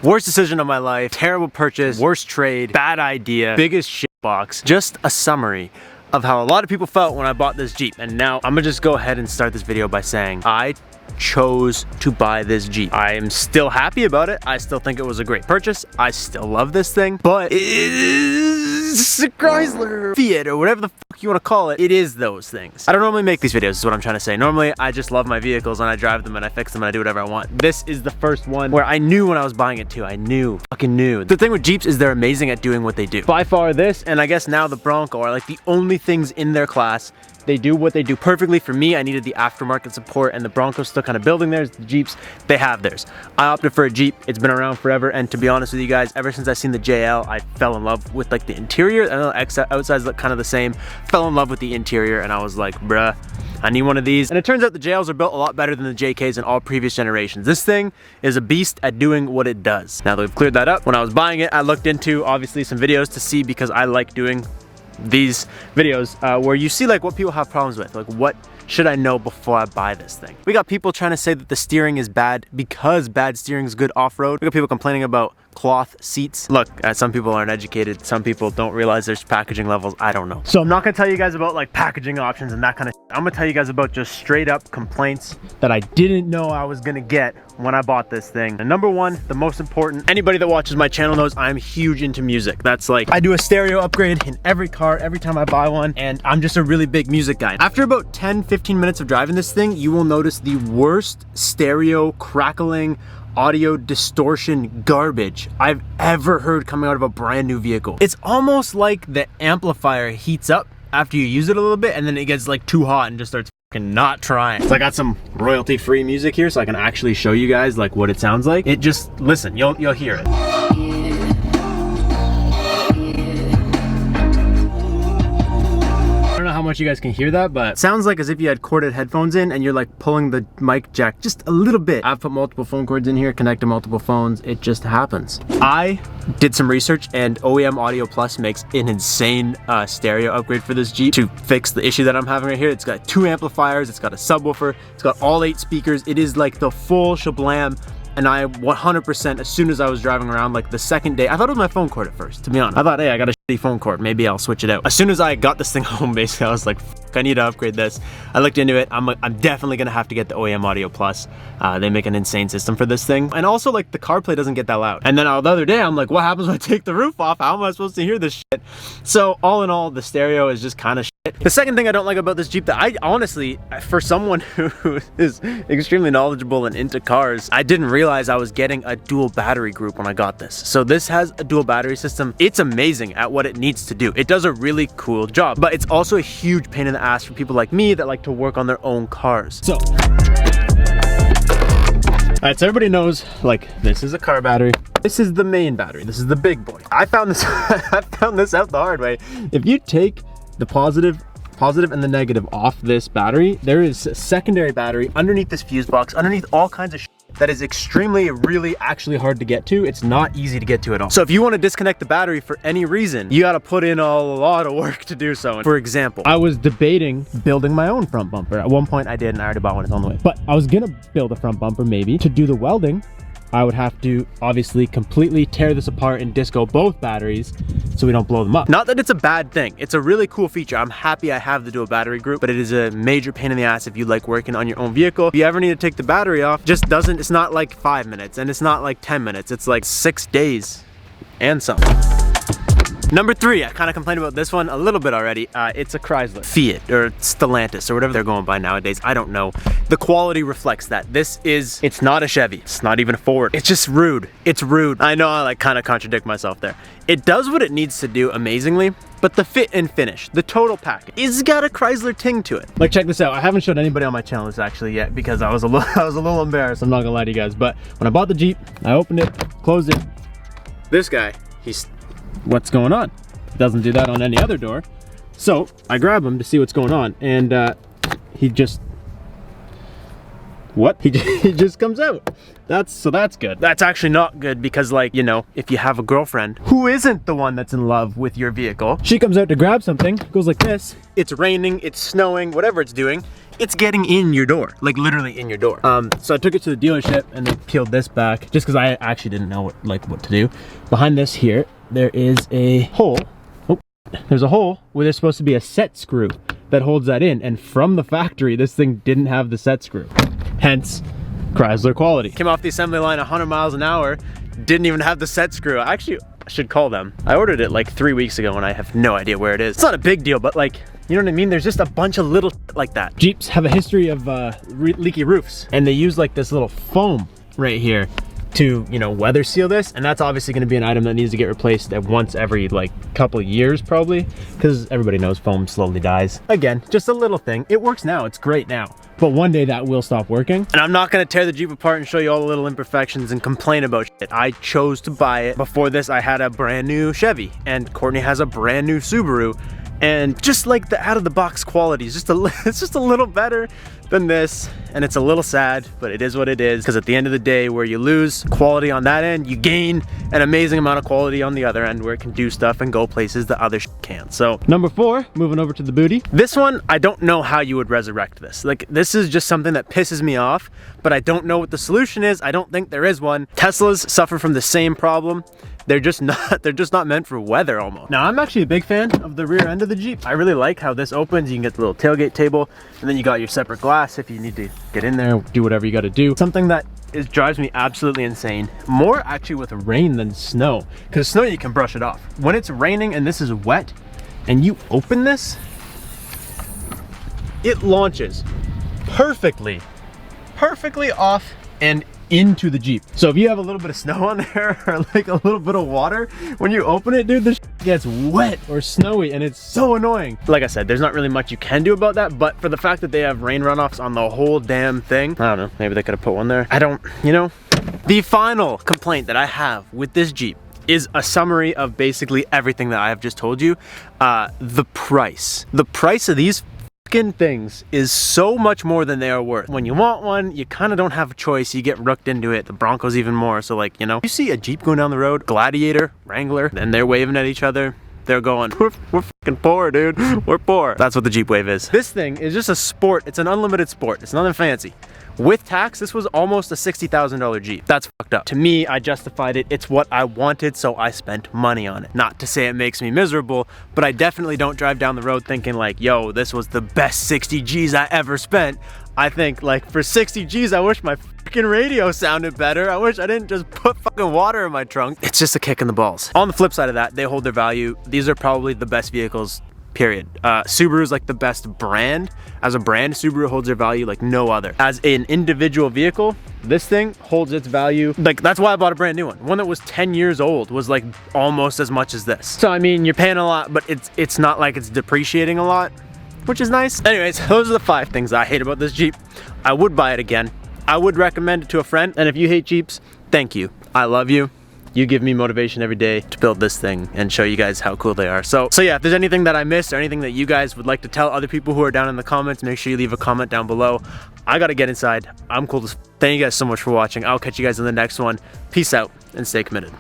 Worst decision of my life, terrible purchase, worst trade, bad idea, biggest shit box. Just a summary of how a lot of people felt when I bought this Jeep. And now I'm gonna just go ahead and start this video by saying I chose to buy this Jeep. I am still happy about it. I still think it was a great purchase. I still love this thing, but it's a Chrysler, Fiat, or whatever the fuck you want to call it. It is those things. I don't normally make these videos, is what I'm trying to say. Normally, I just love my vehicles and I drive them and I fix them and I do whatever I want. This is the first one where I knew when I was buying it too. I fucking knew. The thing with Jeeps is they're amazing at doing what they do. By far this, and I guess now the Bronco are like the only things in their class. They do what they do perfectly. For me, I needed the aftermarket support, and the Bronco's still kind of building theirs. The Jeeps, they have theirs. I opted for a Jeep. It's been around forever, and to be honest with you guys, ever since I seen the JL, I fell in love with like the interior. I know outside's look kind of the same. Fell in love with the interior, and I was like, bruh, I need one of these. And it turns out the JLs are built a lot better than the JKs in all previous generations. This thing is a beast at doing what it does. Now that we've cleared that up, when I was buying it, I looked into obviously some videos to see, because I like doing these videos where you see like what people have problems with, like what should I know before I buy this thing. We got people trying to say that the steering is bad because bad steering is good off-road. We got people complaining about cloth seats. Look, some people aren't educated. Some people don't realize there's packaging levels. I don't know. So I'm not gonna tell you guys about like packaging options and that kind of shit. I'm gonna tell you guys about just straight up complaints that I didn't know I was gonna get when I bought this thing. And number one, the most important, anybody that watches my channel knows I'm huge into music. That's like, I do a stereo upgrade in every car every time I buy one, and I'm just a really big music guy. After about 10-15 minutes of driving this thing, you will notice the worst stereo crackling, audio distortion garbage I've ever heard coming out of a brand new vehicle. It's almost like the amplifier heats up after you use it a little bit, and then it gets like too hot and just starts fucking not trying. So I got some royalty-free music here so I can actually show you guys like what it sounds like. It just, listen, you'll hear it. I don't know how much you guys can hear that, but it sounds like as if you had corded headphones in and you're like pulling the mic jack just a little bit. I've put multiple phone cords in here, connected multiple phones. It just happens. I did some research, and OEM Audio Plus makes an insane stereo upgrade for this Jeep to fix the issue that I'm having right here. It's got 2 amplifiers, it's got a subwoofer, it's got all 8 speakers. It is like the full shablam. And I 100%, as soon as I was driving around, like the second day, I thought it was my phone cord at first, to be honest. I thought, hey, I got a shitty phone cord, maybe I'll switch it out. As soon as I got this thing home, basically, I was like, fuck, I need to upgrade this. I looked into it. I'm definitely gonna have to get the OEM Audio Plus. They make an insane system for this thing. And also, like, the CarPlay doesn't get that loud. And then the other day, I'm like, what happens when I take the roof off? How am I supposed to hear this shit? So all in all, the stereo is just kind of shit. The second thing I don't like about this Jeep, that I honestly, for someone who is extremely knowledgeable and into cars, I didn't realize I was getting a dual battery group when I got this. So this has a dual battery system. It's amazing at what it needs to do. It does a really cool job, but it's also a huge pain in the ass for people like me that like to work on their own cars. So, alright, so everybody knows, like, this is a car battery. This is the main battery. This is the big boy. I found this I found this out the hard way. If you take the positive and the negative off this battery, there is a secondary battery underneath this fuse box, underneath all kinds of shit that is extremely, really actually hard to get to. It's not easy to get to at all. So if you want to disconnect the battery for any reason, you got to put in a lot of work to do so. For example, I was debating building my own front bumper. At one point I did, and I already bought one, it's on the way. But I was gonna build a front bumper maybe. To do the welding, I would have to obviously completely tear this apart and disco both batteries so we don't blow them up. Not that it's a bad thing. It's a really cool feature. I'm happy I have the dual battery group, but it is a major pain in the ass if you like working on your own vehicle. If you ever need to take the battery off, it's not like 5 minutes, and it's not like 10 minutes. It's like 6 days and something. Number 3, I kind of complained about this one a little bit already. It's a Chrysler, Fiat, or Stellantis, or whatever they're going by nowadays. I don't know. The quality reflects that. It's not a Chevy. It's not even a Ford. It's just rude. It's rude. I know I like kind of contradict myself there. It does what it needs to do amazingly, but the fit and finish, the total package, it's got a Chrysler ting to it. Like, check this out. I haven't showed anybody on my channel this actually yet because I was a little embarrassed. I'm not gonna lie to you guys, but when I bought the Jeep, I opened it, closed it. This guy, what's going on? Doesn't do that on any other door. So I grab him to see what's going on, and he just what? He just comes out. That's good. That's actually not good because, like, you know, if you have a girlfriend who isn't the one that's in love with your vehicle, she comes out to grab something, goes like this, it's raining, it's snowing, whatever it's doing, it's getting in your door, like literally in your door. So I took it to the dealership and they peeled this back just because I actually didn't know what to do. Behind this here, there is a hole. Oh, there's a hole where there's supposed to be a set screw that holds that in, and from the factory, this thing didn't have the set screw. Hence, Chrysler quality. Came off the assembly line 100 miles an hour, didn't even have the set screw. I actually should call them. I ordered it like 3 weeks ago and I have no idea where it is. It's not a big deal, but like, you know what I mean? There's just a bunch of little like that. Jeeps have a history of leaky roofs, and they use like this little foam right here to, you know, weather seal this, and that's obviously going to be an item that needs to get replaced at once every like couple of years probably, because everybody knows foam slowly dies. Again, just a little thing. It works now, it's great now, but one day that will stop working. And I'm not going to tear the Jeep apart and show you all the little imperfections and complain about shit. I chose to buy it. Before this, I had a brand new Chevy, and Courtney has a brand new Subaru. And just like the out-of-the-box quality is it's just a little better than this, and it's a little sad, but it is what it is, because at the end of the day, where you lose quality on that end, you gain an amazing amount of quality on the other end, where it can do stuff and go places that other shit can't. So number 4, moving over to the booty. This one, I don't know how you would resurrect this. Like, this is just something that pisses me off, but I don't know what the solution is. I don't think there is one. Teslas suffer from the same problem. They're just not meant for weather almost. Now, I'm actually a big fan of the rear end of the Jeep. I really like how this opens. You can get the little tailgate table, and then you got your separate glass if you need to get in there, do whatever you got to do. Something that drives me absolutely insane, more actually with rain than snow, because snow you can brush it off. When it's raining and this is wet, and you open this, it launches perfectly off and into the Jeep. So if you have a little bit of snow on there or like a little bit of water, when you open it, dude, this gets wet or snowy, and it's so annoying. Like I said, there's not really much you can do about that, but for the fact that they have rain runoffs on the whole damn thing, I don't know, maybe they could have put one there. I don't, you know. The final complaint that I have with this Jeep is a summary of basically everything that I have just told you. The price. The price of these things is so much more than they are worth. When you want one, you kind of don't have a choice. You get rooked into it. The Broncos even more. So like, you know, you see a Jeep going down the road, Gladiator, Wrangler, and they're waving at each other. They're going, we're fucking poor, dude. We're poor. That's what the Jeep Wave is. This thing is just a sport. It's an unlimited sport. It's nothing fancy. With tax, this was almost a $60,000 Jeep. That's fucked up. To me, I justified it. It's what I wanted, so I spent money on it. Not to say it makes me miserable, but I definitely don't drive down the road thinking like, yo, this was the best 60 G's I ever spent. I think like for 60 G's, I wish my freaking radio sounded better. I wish I didn't just put fucking water in my trunk. It's just a kick in the balls. On the flip side of that, they hold their value. These are probably the best vehicles, period. Subaru is like the best brand. As a brand, Subaru holds their value like no other. As an individual vehicle, this thing holds its value. Like, that's why I bought a brand new one. One that was 10 years old was like almost as much as this. So I mean, you're paying a lot, but it's not like it's depreciating a lot, which is nice. Anyways, those are the 5 things I hate about this Jeep. I would buy it again. I would recommend it to a friend. And if you hate Jeeps, thank you. I love you. You give me motivation every day to build this thing and show you guys how cool they are. So yeah, if there's anything that I missed or anything that you guys would like to tell other people who are down in the comments, make sure you leave a comment down below. I gotta get inside. I'm cool. Thank you guys so much for watching. I'll catch you guys in the next one. Peace out and stay committed.